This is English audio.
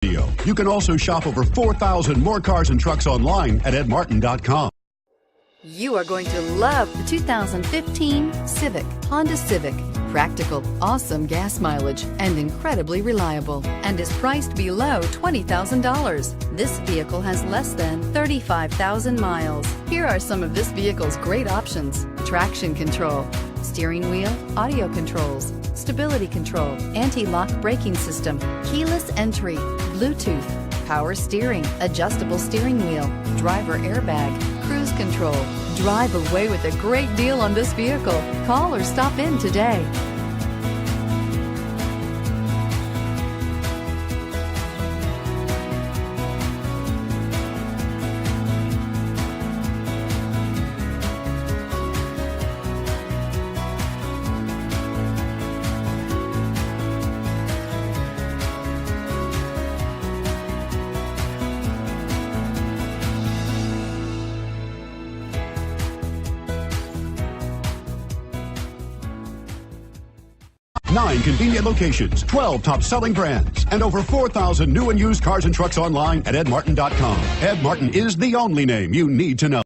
You can also shop over 4,000 more cars and trucks online at edmartin.com. You are going to love the 2015 Civic, Honda Civic. Practical, awesome gas mileage, and incredibly reliable, and is priced below $20,000. This vehicle has less than 35,000 miles. Here are some of this vehicle's great options: traction control, steering wheel audio controls, stability control, anti-lock braking system, keyless entry, Bluetooth, power steering, adjustable steering wheel, driver airbag, cruise control. Drive away with a great deal on this vehicle. Call or stop in today. Nine convenient locations, 12 top-selling brands, and over 4,000 new and used cars and trucks online at edmartin.com. Ed Martin is the only name you need to know.